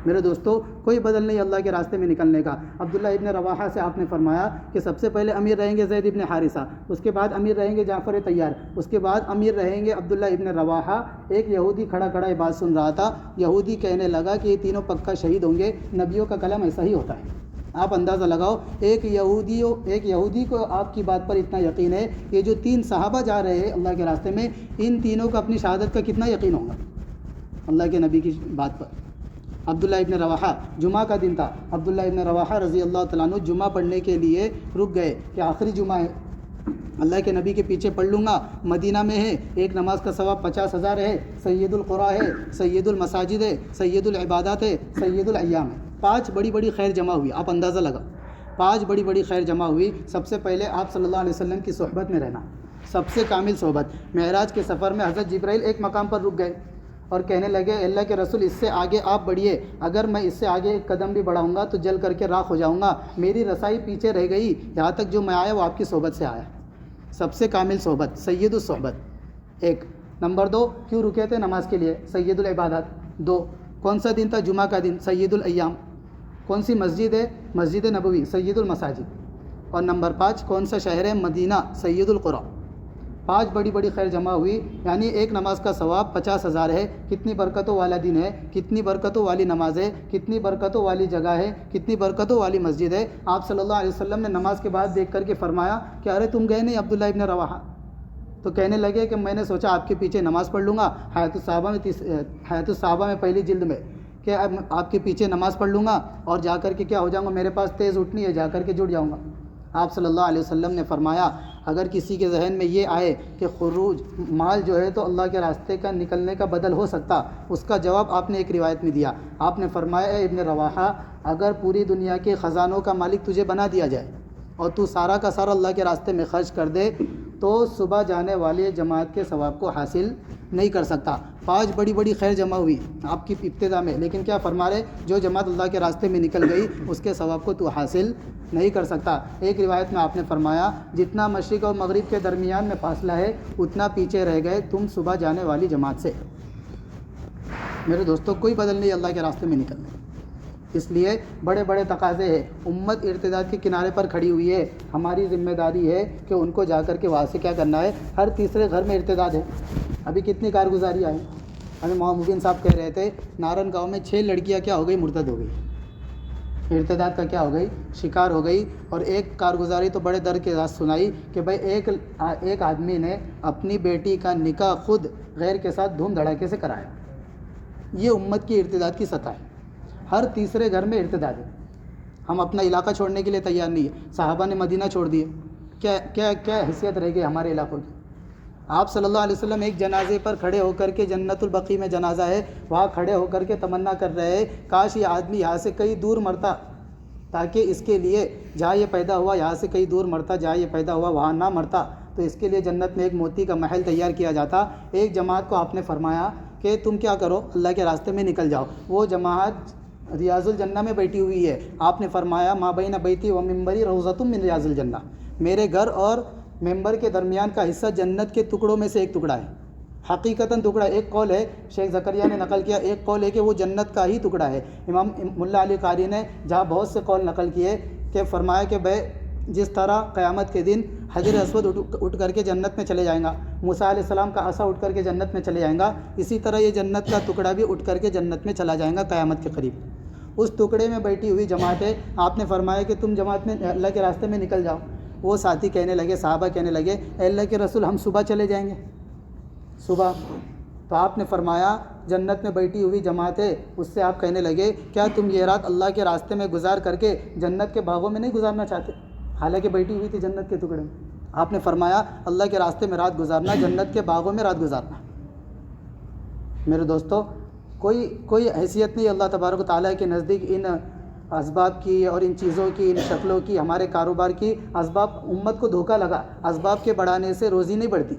میرے دوستو، کوئی بدل نہیں اللہ کے راستے میں نکلنے کا۔ عبداللہ ابن رواحہ سے آپ نے فرمایا کہ سب سے پہلے امیر رہیں گے زید ابن حارثہ، اس کے بعد امیر رہیں گے جعفر طیار، اس کے بعد امیر رہیں گے عبداللہ ابن رواحہ۔ ایک یہودی کھڑا یہ بات سن رہا تھا، یہودی کہنے لگا کہ یہ تینوں پکا شہید ہوں گے، نبیوں کا کلام ایسا ہی ہوتا ہے۔ آپ اندازہ لگاؤ، ایک یہودی کو آپ کی بات پر اتنا یقین ہے، یہ جو 3 صحابہ جا رہے ہیں اللہ کے راستے میں، ان تینوں کو اپنی شہادت کا کتنا یقین ہوگا اللہ کے نبی کی بات پر۔ عبداللہ ابن رواحہ، جمعہ کا دن تھا، عبداللہ ابن رواحہ رضی اللہ تعالیٰ عنہ جمعہ پڑھنے کے لیے رک گئے کہ آخری جمعہ ہے، اللہ کے نبی کے پیچھے پڑھ لوں گا، مدینہ میں ہے، ایک نماز کا ثواب 50,000 ہے، سید القرا ہے، سید المساجد ہے، سید العبادات ہے، سید الایام ہے۔ 5 بڑی خیر جمع ہوئی۔ آپ اندازہ لگا، 5 بڑی خیر جمع ہوئی۔ سب سے پہلے آپ صلی اللہ علیہ وسلم کی صحبت میں رہنا، سب سے کامل صحبت۔ معراج کے سفر میں حضرت جبرائیل ایک مقام پر رک گئے اور کہنے لگے، اللہ کے رسول، اس سے آگے آپ بڑھیے، اگر میں اس سے آگے ایک قدم بھی بڑھاؤں گا تو جل کر کے راکھ ہو جاؤں گا، میری رسائی پیچھے رہ گئی، یہاں تک جو میں آیا وہ آپ کی صحبت سے آیا۔ سب سے کامل صحبت، سید الصحبت۔ 1 نمبر 2، کیوں رکے تھے نماز کے لیے؟ سید العبادات۔ 2، کون سا دن تھا؟ جمعہ کا دن، سید الایام۔ کون سی مسجد ہے؟ مسجد نبوی، سید المساجد۔ اور نمبر 5، کون سا شہر ہے؟ مدینہ، سید القرا۔ 5 بڑی خیر جمع ہوئی، یعنی ایک نماز کا ثواب 50,000 ہے۔ کتنی برکتوں والا دن ہے، کتنی برکتوں والی نماز ہے، کتنی برکتوں والی جگہ ہے، کتنی برکتوں والی مسجد ہے۔ آپ صلی اللہ علیہ وسلم نے نماز کے بعد دیکھ کر کے فرمایا کہ ارے تم گئے نہیں عبداللہ ابن رواحہ؟ تو کہنے لگے کہ میں نے سوچا آپ کے پیچھے نماز پڑھ لوں گا، حیات الصحابہ میں پہلی جلد میں، کہ آپ کے پیچھے نماز پڑھ لوں گا اور جا کر کے کیا ہو جاؤں گا، میرے پاس تیز اٹھنی ہے، جا کر کے جڑ جاؤں گا۔ آپ صلی اللہ علیہ وسلم نے فرمایا، اگر کسی کے ذہن میں یہ آئے کہ خروج مال جو ہے تو اللہ کے راستے کا نکلنے کا بدل ہو سکتا، اس کا جواب آپ نے ایک روایت میں دیا۔ آپ نے فرمایا، اے ابن رواحہ، اگر پوری دنیا کے خزانوں کا مالک تجھے بنا دیا جائے اور تو سارا کا سارا اللہ کے راستے میں خرچ کر دے تو صبح جانے والی جماعت کے ثواب کو حاصل نہیں کر سکتا۔ 5 بڑی خیر جمع ہوئی آپ کی ابتدا میں، لیکن کیا فرما رہے؟ جو جماعت اللہ کے راستے میں نکل گئی اس کے ثواب کو تو حاصل نہیں کر سکتا۔ ایک روایت میں آپ نے فرمایا، جتنا مشرق اور مغرب کے درمیان میں فاصلہ ہے اتنا پیچھے رہ گئے تم صبح جانے والی جماعت سے۔ میرے دوستوں، کوئی بدل نہیں اللہ کے راستے میں نکلنے، اس لیے بڑے تقاضے ہیں۔ امت ارتداد کے کنارے پر کھڑی ہوئی ہے، ہماری ذمہ داری ہے کہ ان کو جا کر کے وہاں سے کیا کرنا ہے۔ ہر تیسرے گھر میں ارتداد ہے۔ ابھی کتنی کارگزاری آئی، ہمیں محمد مبین صاحب کہہ رہے تھے نارن گاؤں میں 6 لڑکیاں کیا ہو گئی، مرتد ہو گئی، ارتداد کا کیا ہو گئی، شکار ہو گئی۔ اور ایک کارگزاری تو بڑے درد کے ساتھ سنائی کہ بھائی ایک آدمی نے اپنی بیٹی کا نکاح خود غیر کے ساتھ دھوم دھڑاکے سے کرایا۔ یہ امت کی ارتداد کی سطح ہے، ہر تیسرے گھر میں ارتداد ہے۔ ہم اپنا علاقہ چھوڑنے کے لیے تیار نہیں ہے۔ صحابہ نے مدینہ چھوڑ دیے، کیا حیثیت رہ گئی ہمارے علاقوں کی۔ آپ صلی اللہ علیہ وسلم ایک جنازے پر کھڑے ہو کر کے، جنت البقیع میں جنازہ ہے، وہاں کھڑے ہو کر کے تمنا کر رہے ہیں کاش یہ آدمی یہاں سے کہیں دور مرتا، تاکہ اس کے لیے جہاں یہ پیدا ہوا یہاں سے کہیں دور مرتا، جہاں یہ پیدا ہوا وہاں نہ مرتا، تو اس کے لیے جنت میں ایک موتی کا محل تیار کیا جاتا۔ ایک جماعت کو آپ نے فرمایا کہ تم کیا کرو، اللہ کے راستے میں نکل جاؤ۔ وہ جماعت ریاض الجنہ میں بیٹھی ہوئی ہے۔ آپ نے فرمایا، ما بین بیتی و ممبری روضۃ من ریاض الجنہ، میرے گھر اور ممبر کے درمیان کا حصہ جنت کے ٹکڑوں میں سے ایک ٹکڑا ہے۔ حقیقتاً ٹکڑا، ایک قول ہے شیخ زکریا نے نقل کیا، ایک قول ہے کہ وہ جنت کا ہی ٹکڑا ہے۔ امام ملا علی قاری نے جہاں بہت سے قول نقل کیے کہ فرمایا کہ بھائی جس طرح قیامت کے دن حجر اسود اٹھ کر کے جنت میں چلے جائیں گا، موسیٰ علیہ السلام کا عصا اٹھ کر کے جنت میں چلے جائیں گا، اسی طرح یہ جنت کا ٹکڑا بھی اٹھ کر کے جنت میں چلا جائیں گا قیامت کے قریب۔ اس ٹکڑے میں بیٹھی ہوئی جماعت ہے، آپ نے فرمایا کہ تم جماعت میں اللہ کے راستے میں نکل جاؤ۔ وہ ساتھی کہنے لگے، صحابہ کہنے لگے، اے اللہ کے رسول ہم صبح چلے جائیں گے، صبح؟ تو آپ نے فرمایا جنت میں بیٹھی ہوئی جماعت ہے، اس سے آپ کہنے لگے کیا تم یہ رات اللہ کے راستے میں گزار کر کے جنت کے باغوں میں نہیں گزارنا چاہتے؟ حالانکہ بیٹھی ہوئی تھی جنت کے ٹکڑے میں۔ آپ نے فرمایا اللہ کے راستے میں رات گزارنا، جنت کے باغوں میں رات گزارنا۔ میرے دوستو، کوئی حیثیت نہیں اللہ تبارک و تعالیٰ کے نزدیک ان اسباب کی اور ان چیزوں کی، ان شکلوں کی، ہمارے کاروبار کی۔ اسباب، امت کو دھوکہ لگا، اسباب کے بڑھانے سے روزی نہیں بڑھتی،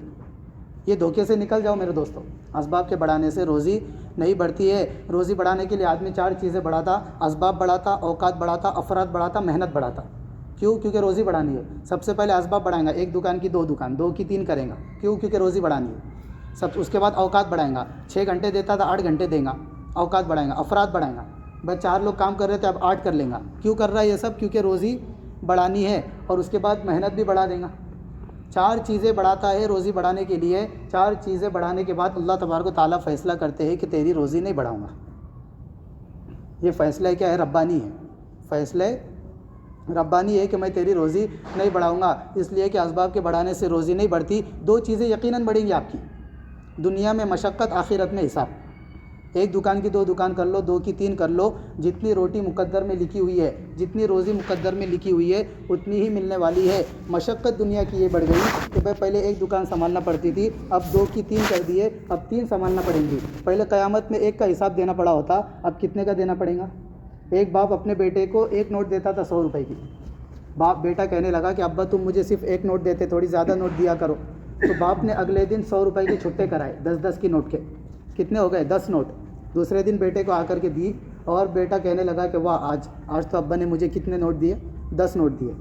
یہ دھوکے سے نکل جاؤ میرے دوستو۔ اسباب کے بڑھانے سے روزی نہیں بڑھتی ہے۔ روزی بڑھانے کے لیے آدمی 4 چیزیں بڑھاتا، اسباب بڑھاتا، اوقات بڑھاتا، افراد بڑھاتا، محنت بڑھاتا۔ کیوں؟ کیونکہ روزی بڑھانی ہے۔ سب سے پہلے اسباب بڑھائیں گا، 1 دکان کی 2 دکان، 2 کی 3 کریں گا۔ کیوں؟ کیونکہ روزی بڑھانی ہے۔ اس کے بعد اوقات بڑھائیں گا، 6 گھنٹے دیتا تھا 8 گھنٹے دیں گا، اوقات بڑھائیں گا۔ افراد بڑھائیں گا، بس 4 لوگ کام کر رہے تھے اب 8 کر لیں گا۔ کیوں کر رہا ہے یہ سب؟ کیونکہ روزی بڑھانی ہے۔ اور اس کے بعد محنت بھی بڑھا دیں گا۔ 4 چیزیں بڑھاتا ہے روزی بڑھانے کے لیے۔ 4 چیزیں بڑھانے کے بعد اللہ تبارک و تعالیٰ فیصلہ کرتے ہیں کہ تیری روزی نہیں بڑھاؤں گا۔ یہ فیصلہ کیا ہے؟ ربانی ہے۔ فیصلہ ربانی ہے کہ میں تیری روزی نہیں بڑھاؤں گا، اس لیے کہ اسباب کے بڑھانے سے روزی نہیں بڑھتی۔ 2 چیزیں یقیناً بڑھیں گی آپ کی، دنیا میں مشقت، آخرت میں حساب۔ 1 دکان کی 2 دکان کر لو، 2 کی 3 کر لو، جتنی روٹی مقدر میں لکھی ہوئی ہے، جتنی روزی مقدر میں لکھی ہوئی ہے اتنی ہی ملنے والی ہے۔ مشقت دنیا کی یہ بڑھ گئی کہ بھائی پہلے 1 دکان سنبھالنا پڑتی تھی، اب 2 کی 3 کر دیے، اب 3 سنبھالنا پڑیں گی۔ پہلے قیامت میں 1 کا حساب دینا پڑا ہوتا، اب کتنے کا دینا پڑے گا؟ ایک باپ اپنے بیٹے کو 1 نوٹ دیتا تھا 100 روپے کی۔ بیٹا کہنے لگا کہ ابا تم مجھے صرف 1 نوٹ دیتے، تھوڑی زیادہ نوٹ دیا کرو۔ تو باپ نے اگلے دن 100 روپے کی چھٹے کرائے، 10 کی نوٹ کے۔ کتنے ہو گئے؟ 10 نوٹ۔ دوسرے دن بیٹے کو آ کر کے دی، اور بیٹا کہنے لگا کہ واہ آج تو ابا نے مجھے کتنے نوٹ دیے؟ 10 نوٹ دیے۔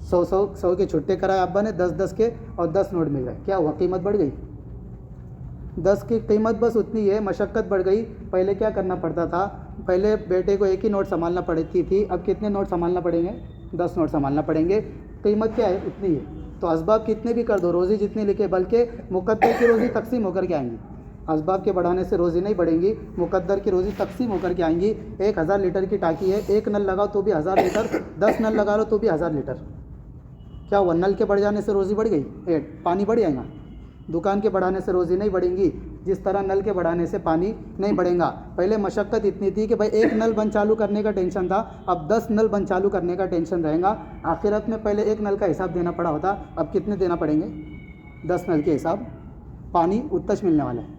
100 کے چھٹے کرائے ابا نے، 10 کے، اور 10 نوٹ مل گئے۔ کیا ہوا؟ قیمت بڑھ گئی۔ 10 کی قیمت بس اتنی ہے، مشقت بڑھ گئی۔ پہلے کیا کرنا پڑتا تھا؟ پہلے بیٹے کو 1 ہی نوٹ سنبھالنا پڑتی تھی، اب کتنے نوٹ سنبھالنا پڑیں گے؟ 10 نوٹ سنبھالنا پڑیں گے۔ قیمت کیا ہے؟ اتنی ہے۔ تو اسباب کتنے بھی کر دو، روزی جتنی لکھے، بلکہ مقدر کی روزی تقسیم ہو کر کے آئیں گی۔ اسباب کے بڑھانے سے روزی نہیں بڑھیں گی، مقدر کی روزی تقسیم ہو کر کے آئیں گی۔ 1000 لیٹر کی ٹانکی ہے، 1 نل لگاؤ تو بھی 1000 لیٹر، 10 نل لگا لو تو بھی 1000 لیٹر۔ کیا ہوا؟ نل کے بڑھ جانے سے روزی بڑھ گئی؟ پانی بڑھ جائے گا۔ دکان کے بڑھانے سے روزی نہیں بڑھیں گی، جس طرح نل کے بڑھانے سے پانی نہیں بڑھے گا۔ پہلے مشقت اتنی تھی کہ بھائی 1 نل بند چالو کرنے کا ٹینشن تھا، اب 10 نل بند چالو کرنے کا ٹینشن رہے گا۔ آخرت میں پہلے 1 نل کا حساب دینا پڑا ہوتا، اب کتنے دینا پڑیں گے؟ 10 نل کے حساب، پانی اتش ملنے والا ہے۔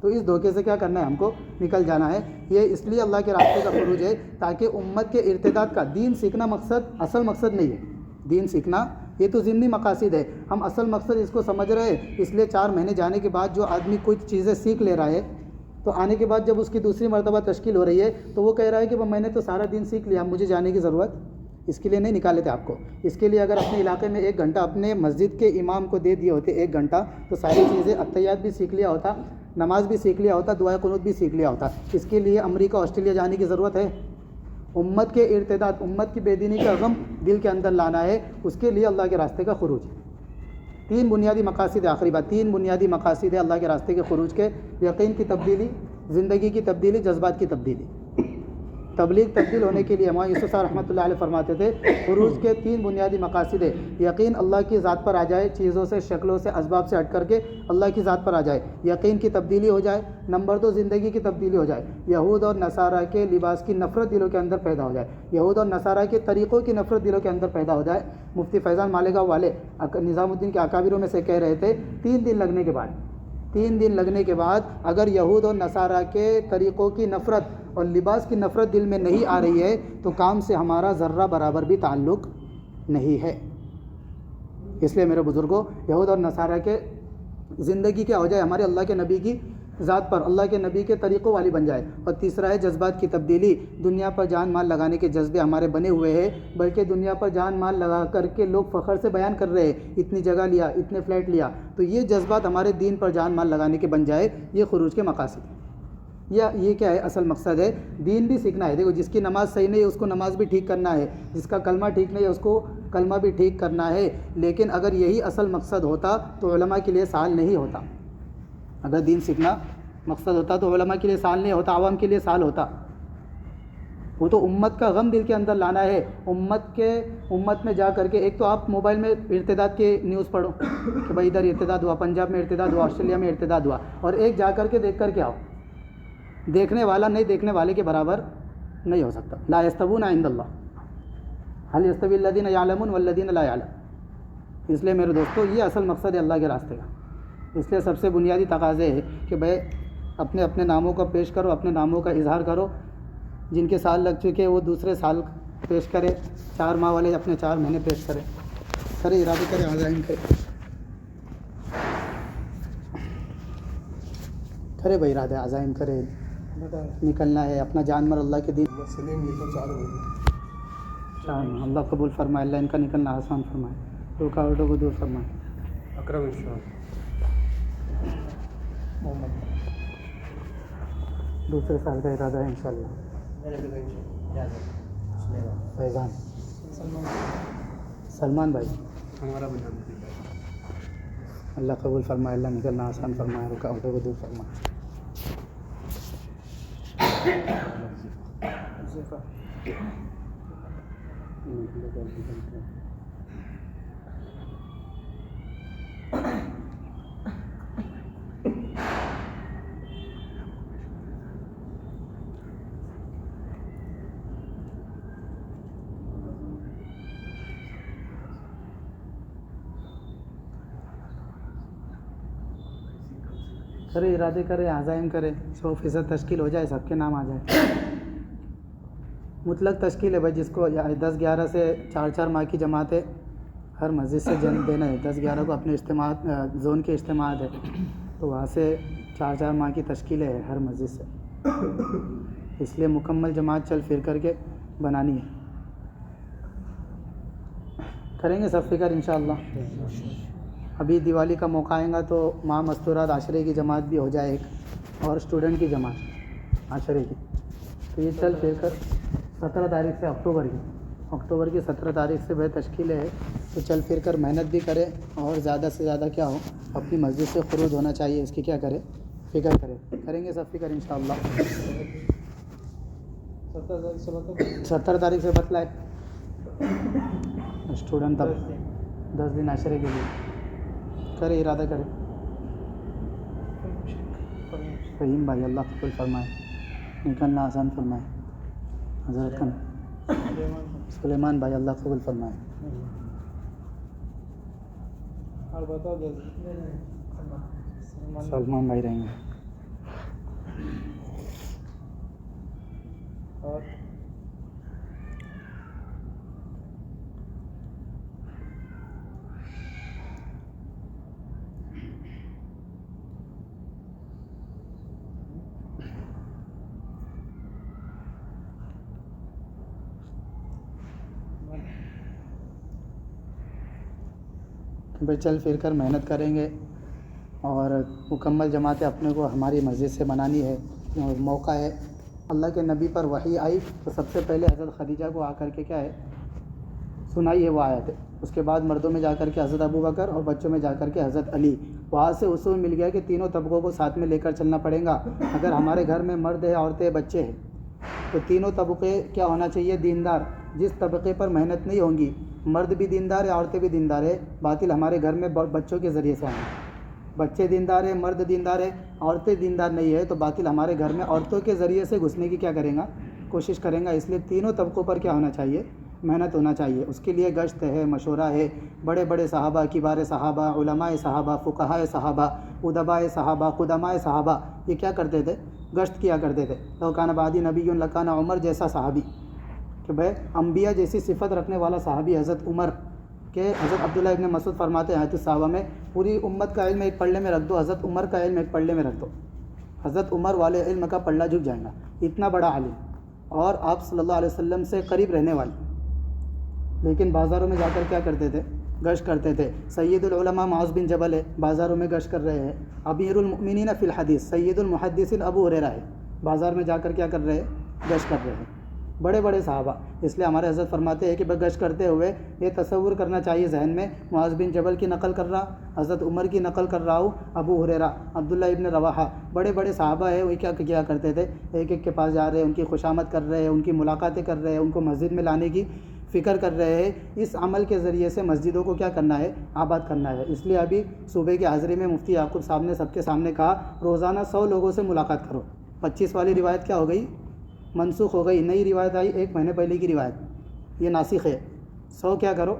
تو اس دھوکے سے کیا کرنا ہے؟ ہم کو نکل جانا ہے۔ یہ اس لیے اللہ کے راستے کا خروج ہے تاکہ امت کے ارتداد کا، دین سیکھنا مقصد، اصل مقصد نہیں ہے۔ دین سیکھنا یہ تو ضمنی مقاصد ہے، ہم اصل مقصد اس کو سمجھ رہے ہیں۔ اس لیے 4 مہینے جانے کے بعد جو آدمی کچھ چیزیں سیکھ لے رہا ہے، تو آنے کے بعد جب اس کی دوسری مرتبہ تشکیل ہو رہی ہے تو وہ کہہ رہا ہے کہ میں نے تو سارا دین سیکھ لیا، مجھے جانے کی ضرورت اس کے لیے نہیں نکالے تھے آپ کو۔ اس کے لیے اگر اپنے علاقے میں 1 گھنٹہ اپنے مسجد کے امام کو دے دیے ہوتے، 1 گھنٹہ، تو ساری چیزیں، اتحیات بھی سیکھ لیا ہوتا، نماز بھی سیکھ لیا ہوتا، دعائے قنوت بھی سیکھ لیا ہوتا۔ اس کے لیے امریکہ، آسٹریلیا جانے کی ضرورت ہے؟ امت کے ارتداد، امت کی بے دینی کا غم دل کے اندر لانا ہے، اس کے لیے اللہ کے راستے کا خروج ہے۔ 3 بنیادی مقاصد ہے، آخری بات، 3 بنیادی مقاصد ہے اللہ کے راستے کے خروج کے: یقین کی تبدیلی، زندگی کی تبدیلی، جذبات کی تبدیلی۔ تبلیغ تبدیل ہونے کے لیے امام یوسف صاحب رحمۃ اللہ علیہ فرماتے تھے خروج کے 3 بنیادی مقاصد ہے: یقین اللہ کی ذات پر آ جائے، چیزوں سے، شکلوں سے، اسباب سے ہٹ کر کے اللہ کی ذات پر آ جائے، یقین کی تبدیلی ہو جائے۔ نمبر 2، زندگی کی تبدیلی ہو جائے، یہود اور نصارہ کے لباس کی نفرت دلوں کے اندر پیدا ہو جائے، یہود اور نصارہ کے طریقوں کی نفرت دلوں کے اندر پیدا ہو جائے۔ مفتی فیضان مالیگاؤں والے نظام الدین کے اکابروں میں سے کہہ رہے تھے 3 دن لگنے کے بعد اگر یہود اور نصارہ کے طریقوں کی نفرت اور لباس کی نفرت دل میں نہیں آ رہی ہے تو کام سے ہمارا ذرہ برابر بھی تعلق نہیں ہے۔ اس لیے میرے بزرگوں، یہود اور نصارہ کے زندگی کیا ہو جائے؟ ہمارے اللہ کے نبی کی ذات پر، اللہ کے نبی کے طریقوں والی بن جائے۔ اور تیسرا ہے جذبات کی تبدیلی، دنیا پر جان مال لگانے کے جذبے ہمارے بنے ہوئے ہیں، بلکہ دنیا پر جان مال لگا کر کے لوگ فخر سے بیان کر رہے ہیں اتنی جگہ لیا، اتنے فلیٹ لیا، تو یہ جذبات ہمارے دین پر جان مال لگانے کے بن جائے۔ یہ خروج کے مقاصد ہیں، یہ کیا ہے اصل مقصد ہے، دین بھی سیکھنا ہے۔ دیکھو جس کی نماز صحیح نہیں ہے اس کو نماز بھی ٹھیک کرنا ہے، جس کا کلمہ ٹھیک نہیں ہے اس کو کلمہ بھی ٹھیک کرنا ہے۔ لیکن اگر یہی اصل مقصد ہوتا تو علماء کے لیے سال نہیں ہوتا۔ اگر دین سیکھنا مقصد ہوتا تو علماء کے لیے سال نہیں ہوتا، عوام کے لیے سال ہوتا۔ وہ تو امت کا غم دل کے اندر لانا ہے۔ امت میں جا کر کے ایک تو آپ موبائل میں ارتداد کے نیوز پڑھو کہ بھائی ادھر ارتداد ہوا، پنجاب میں ارتداد ہوا، آسٹریلیا میں ارتداد ہوا، اور ایک جا کر کے دیکھ کر کے آؤ۔ دیکھنے والا نہیں دیکھنے والے کے برابر نہیں ہو سکتا۔ لا یستوون عند اللہ، هل یستوی الذین یعلمون والذین لا یعلمون۔ اس لیے میرے دوستو یہ اصل مقصد ہے اللہ کے راستے کا۔ اس لیے سب سے بنیادی تقاضے ہے کہ بھائی اپنے ناموں کا پیش کرو، اپنے ناموں کا اظہار کرو۔ جن کے سال لگ چکے وہ دوسرے سال پیش کرے، 4 ماہ والے اپنے 4 مہینے پیش کرے، سارے ارادے کرے، عزائم کرے بھائی، ارادے عزائم کرے، نکلنا ہے اپنا جانور اللہ کے دین۔ اللہ قبول فرمائے، اللہ ان کا نکلنا آسان فرمائے، رکاوٹوں کو دور فرمائے۔ اکرم دوسرے سال کا ارادہ ہے انشاءاللہ۔ فیضان سلمان بھائی، ہمارا اللہ قبول فرمائے، اللہ نکلنا آسان فرمائے، رکاوٹوں کو دور فرمائے۔ کرے ارادے کرے، عزائم کرے، 100% تشکیل ہو جائے، سب کے نام آ جائے۔ مطلق تشکیل ہے بھائی، جس کو 10-11 سے 4 ماہ کی جماعت ہے، ہر مسجد سے جن دینا ہے۔ 10-11 کو اپنے اجتماعات زون کے اجتماعات ہے، تو وہاں سے 4 ماہ کی تشکیل ہے ہر مسجد سے۔ اس لیے مکمل جماعت چل پھر کر کے بنانی ہے۔ کریں گے سب فکر انشاءاللہ۔ ابھی دیوالی کا موقع آئے گا تو ماہ مستورات عاشرے کی جماعت بھی ہو جائے ایک، اور اسٹوڈنٹ کی جماعت عاشرے کی، تو یہ چل پھر کر 17 تاریخ سے اکتوبر کی 17 تاریخ سے بے تشکیل ہے، تو چل پھر کر محنت بھی کرے، اور زیادہ سے زیادہ کیا ہو اپنی مسجد سے خروج ہونا چاہیے، اس کی کیا کرے، فکر کریں گے سب فکر انشاءاللہ۔ 17 تاریخ سے بتلائے اسٹوڈنٹ تب 10 دن عاشرے کے لیے کرے، ارادہ کرے۔ فہیم بھائی اللہ قبول فرمائے، نکلنا آسان فرمائے۔ حضرت سلیمان بھائی اللہ قبول فرمائے۔ سلمان بھائی رہیں گے۔ پھر چل پھر کر محنت کریں گے، اور مکمل جماعتیں اپنے کو ہماری مسجد سے بنانی ہے۔ اور موقع ہے، اللہ کے نبی پر وحی آئی تو سب سے پہلے حضرت خدیجہ کو آ کر کے کیا ہے سنائی ہے وہ آیت ہے۔ اس کے بعد مردوں میں جا کر کے حضرت ابوبکر، اور بچوں میں جا کر کے حضرت علی۔ وہاں سے اصول مل گیا کہ تینوں طبقوں کو ساتھ میں لے کر چلنا پڑے گا۔ اگر ہمارے گھر میں مرد ہے، عورتیں، بچے ہیں، تو تینوں طبقے کیا ہونا چاہیے، دیندار۔ جس طبقے پر محنت نہیں ہوں گی، مرد بھی دیندار ہے، عورتیں بھی دیندار ہے، باطل ہمارے گھر میں بچوں کے ذریعے سے آئیں۔ بچے دیندار ہیں، مرد دیندار ہے، عورتیں دیندار نہیں ہے، تو باطل ہمارے گھر میں عورتوں کے ذریعے سے گھسنے کی کیا کریں گا، کوشش کریں گا۔ اس لیے تینوں طبقوں پر کیا ہونا چاہیے، محنت ہونا چاہیے۔ اس کے لیے گشت ہے، مشورہ ہے، بڑے بڑے صحابہ، کبار صحابہ، علماء صحابہ، فقہاء صحابہ، ادباء صحابہ، قدماء صحابہ، یہ کیا کرتے تھے، گشت کیا کرتے تھے۔ لو کان بعدی نبی لکان عمر جیسا صحابی، کہ بھائی انبیاء جیسی صفت رکھنے والا صحابی حضرت عمر، کہ حضرت عبداللہ ابن مسعود فرماتے ہیں آیت الصحابہ میں، پوری امت کا علم ایک پلڑے میں رکھ دو، حضرت عمر کا علم ایک پلڑے میں رکھ دو، حضرت عمر والے علم کا پلڑا جھک جائے گا۔ اتنا بڑا عالم، اور آپ صلی اللہ علیہ وسلم سے قریب رہنے والے، لیکن بازاروں میں جا کر کیا کرتے تھے، گشت کرتے تھے۔ سید العلماء معاذ بن جبل ہے، بازاروں میں گشت کر رہے ہیں۔ امیر المؤمنین فی الحدیث سید المحدثین ابو ہریرہ ہے، بازار میں جا کر کیا کر رہے ہیں؟ گشت کر رہے ہیں بڑے بڑے صحابہ. اس لیے ہمارے حضرت فرماتے ہیں کہ گشت کرتے ہوئے یہ تصور کرنا چاہیے ذہن میں، معاذ بن جبل کی نقل کر رہا، حضرت عمر کی نقل کر رہا ہوں، ابو ہریرہ، عبداللہ ابن رواحہ، بڑے بڑے صحابہ ہیں، وہ کیا کرتے تھے؟ ایک ایک کے پاس جا رہے ہیں، ان کی خوشامد کر رہے ہیں، ان کی ملاقاتیں کر رہے ہیں، ان کو مسجد میں لانے کی فکر کر رہے ہیں. اس عمل کے ذریعے سے مسجدوں کو کیا کرنا ہے؟ آباد کرنا ہے. اس لیے ابھی صوبے کی حاضری میں مفتی یعقوب صاحب نے سب کے سامنے کہا روزانہ 100 لوگوں سے ملاقات کرو. 25 والی روایت کیا ہو گئی؟ منسوخ ہو گئی. نئی روایت آئی 1 مہینے پہلے کی روایت، یہ ناسخ ہے. 100 کیا کرو؟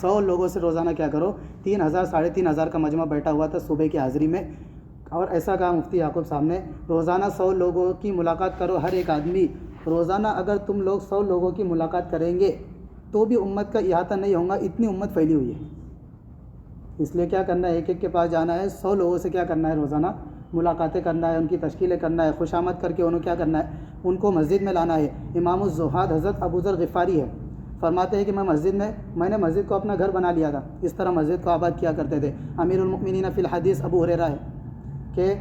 100 لوگوں سے روزانہ کیا کرو؟ 3000 3500 کا مجمع بیٹھا ہوا تھا صوبے کی حاضری میں، اور ایسا کہا مفتی یعقوب صاحب نے روزانہ 100 لوگوں کی ملاقات کرو. ہر ایک آدمی روزانہ اگر تم لوگ 100 لوگوں کی ملاقات کریں گے تو بھی امت کا احاطہ نہیں ہوگا، اتنی امت پھیلی ہوئی ہے. اس لیے کیا کرنا ہے؟ ایک ایک کے پاس جانا ہے، 100 لوگوں سے کیا کرنا ہے؟ روزانہ ملاقاتیں کرنا ہے، ان کی تشکیلیں کرنا ہے، خوشامد کر کے انہوں کیا کرنا ہے؟ ان کو مسجد میں لانا ہے. امام الزہاد حضرت ابو ذر غفاری ہے، فرماتے ہیں کہ میں نے مسجد کو اپنا گھر بنا لیا تھا. اس طرح مسجد کو آباد کیا کرتے تھے. امیر المؤمنین فی الحدیث ابو ہریرہ ہے کہ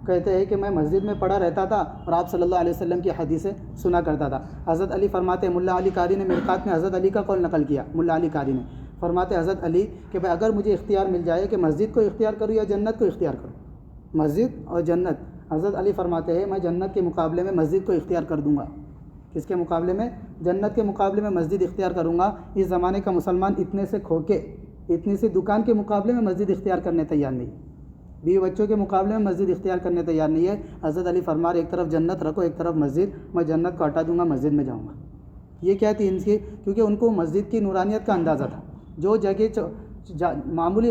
کہتے ہیں کہ میں مسجد میں پڑھا رہتا تھا اور آپ صلی اللہ علیہ وسلم کی حدیثیں سنا کرتا تھا. حضرت علی فرماتے ہیں، ملا علی قاری نے مرقات میں حضرت علی کا قول نقل کیا. ملا علی قاری نے فرماتے حضرت علی کہ بھائی اگر مجھے اختیار مل جائے کہ مسجد کو اختیار کروں یا جنت کو اختیار کروں، مسجد اور جنت، حضرت علی فرماتے ہیں میں جنت کے مقابلے میں مسجد کو اختیار کر دوں گا. کس کے مقابلے میں؟ جنت کے مقابلے میں مسجد اختیار کروں گا. اس زمانے کا مسلمان اتنے سے کھوکے، اتنی سی دکان کے مقابلے میں مسجد اختیار کرنے تیار نہیں، بیوی بچوں کے مقابلے میں مسجد اختیار کرنے تیار نہیں ہے. حضرت علی فرما ایک طرف جنت رکھو ایک طرف مسجد، میں جنت کو ہٹا دوں گا، مسجد میں جاؤں گا. یہ کیا تھی ان کی؟ کیونکہ ان کو مسجد کی نورانیت کا اندازہ تھا. جو جگہ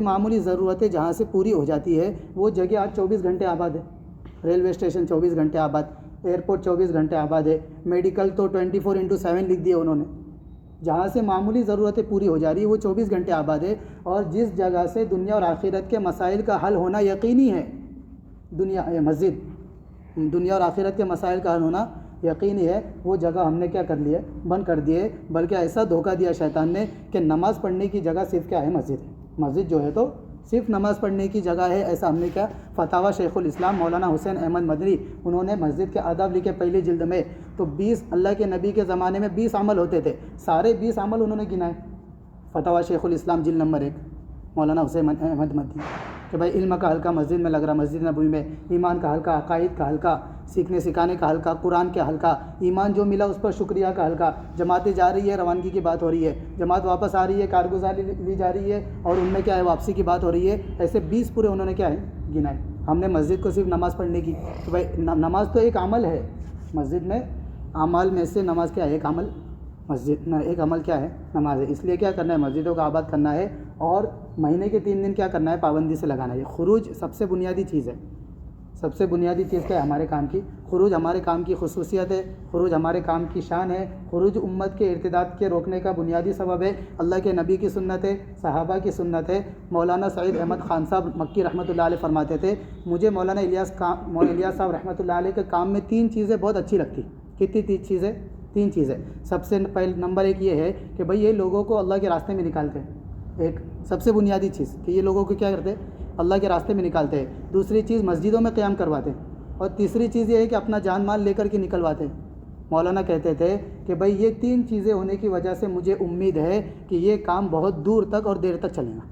معمولی ضرورتیں جہاں سے پوری ہو جاتی ہے وہ جگہ آج 24 گھنٹے آباد ہے. ریلوے اسٹیشن 24 گھنٹے آباد، ایئرپورٹ 24 گھنٹے آباد ہے، میڈیکل تو 24/7 لکھ دیے انہوں نے. جہاں سے معمولی ضرورتیں پوری ہو جا رہی ہے وہ 24 گھنٹے آباد ہے. اور جس جگہ سے دنیا اور آخرت کے مسائل کا حل ہونا یقینی ہے، مسجد، دنیا اور آخرت کے مسائل کا حل ہونا یقینی ہے، وہ جگہ ہم نے کیا کر لی ہے؟ بند کر دی ہے. بلکہ ایسا دھوکہ دیا شیطان نے کہ نماز پڑھنے کی جگہ صرف کیا ہے؟ مسجد ہے. مسجد جو ہے تو صرف نماز پڑھنے کی جگہ ہے، ایسا ہم نے کیا؟ فتاوی شیخ الاسلام مولانا حسین احمد مدنی، انہوں نے مسجد کے آداب لکھے پہلی جلد میں. تو 20 اللہ کے نبی کے زمانے میں 20 عمل ہوتے تھے، سارے 20 عمل انہوں نے گنائے. فتاوی شیخ الاسلام جلد نمبر 1 مولانا حسین احمد مدنی کہ بھائی علم کا حلقہ مسجد میں لگ رہا، مسجد نبوی میں، ایمان کا حلقہ، عقائد کا حلقہ، سیکھنے سکھانے کا حلقہ، قرآن کا حلقہ، ایمان جو ملا اس پر شکریہ کا حلقہ، جماعتیں جا رہی ہے، روانگی کی بات ہو رہی ہے، جماعت واپس آ رہی ہے، کارگزاری لی جا رہی ہے اور ان میں کیا ہے؟ واپسی کی بات ہو رہی ہے. ایسے 20 پورے انہوں نے کیا ہے؟ گنائے. ہم نے مسجد کو صرف نماز پڑھنے کی، تو بھائی نماز تو ایک عمل ہے. مسجد میں اعمال میں سے نماز کیا ہے؟ ایک عمل. مسجد ایک عمل کیا ہے؟ نماز ہے. اس لیے کیا کرنا ہے؟ مسجدوں کو آباد کرنا ہے اور مہینے کے 3 دن کیا کرنا ہے؟ پابندی سے لگانا ہے. خروج سب سے بنیادی چیز ہے. سب سے بنیادی چیز کیا ہے ہمارے کام کی؟ خروج ہمارے کام کی خصوصیت ہے، خروج ہمارے کام کی شان ہے. خروج امت کے ارتداد کے روکنے کا بنیادی سبب ہے. اللہ کے نبی کی سنت ہے، صحابہ کی سنت ہے. مولانا سعید احمد خان صاحب مکی رحمۃ اللہ علیہ فرماتے تھے مجھے مولانا الیاس صاحب رحمۃ اللہ علیہ کے کام میں 3 چیزیں بہت اچھی لگتی. کتنی 3 چیزیں؟ 3 چیزیں. سب سے پہلے نمبر 1 یہ ہے کہ بھئی یہ لوگوں کو اللہ کے راستے میں نکالتے ہیں. ایک سب سے بنیادی چیز کہ یہ لوگوں کو کیا کرتے ہیں؟ اللہ کے راستے میں نکالتے ہیں. دوسری چیز مسجدوں میں قیام کرواتے ہیں. اور تیسری چیز یہ ہے کہ اپنا جان مال لے کر کے نکلواتے ہیں. مولانا کہتے تھے کہ بھئی یہ 3 چیزیں ہونے کی وجہ سے مجھے امید ہے کہ یہ کام بہت دور تک اور دیر تک چلے گا.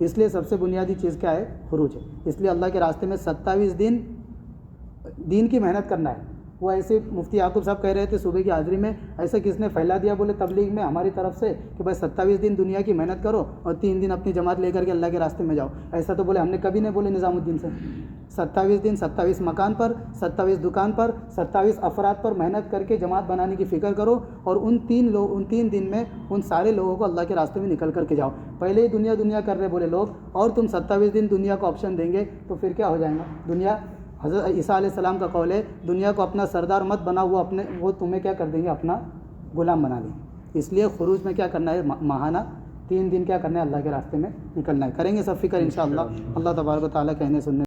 اس لیے سب سے بنیادی چیز کیا ہے؟ خروج ہے. اس لیے اللہ کے راستے میں 27 دن دین کی محنت کرنا ہے. وہ ایسے مفتی یعقوب صاحب کہہ رہے تھے صوبے کی حاضری میں، ایسے کس نے پھیلا دیا بولے تبلیغ میں ہماری طرف سے کہ بھائی 27 دن دنیا کی محنت کرو اور 3 دن اپنی جماعت لے کر کے اللہ کے راستے میں جاؤ. ایسا تو بولے ہم نے کبھی نہیں بولے نظام الدین سے. 27 دن 27 مکان پر، 27 دکان پر، 27 افراد پر محنت کر کے جماعت بنانے کی فکر کرو اور ان 3 دن میں ان سارے لوگوں کو اللہ کے راستے میں نکل کر کے جاؤ. پہلے ہی دنیا کر رہے بولے لوگ اور تم 27 دن دنیا کو آپشن دیں گے تو پھر کیا ہو جائے گا؟ دنیا، حضرت عیسیٰ علیہ السلام کا قول ہے دنیا کو اپنا سردار مت بنا، وہ تمہیں کیا کر دیں گے؟ اپنا غلام بنا لیں. اس لیے خروج میں کیا کرنا ہے؟ ماہانہ 3 دن کیا کرنا ہے؟ اللہ کے راستے میں نکلنا ہے. کریں گے سب فکر انشاءاللہ. اللہ تبارک و تعالیٰ کہنے سننے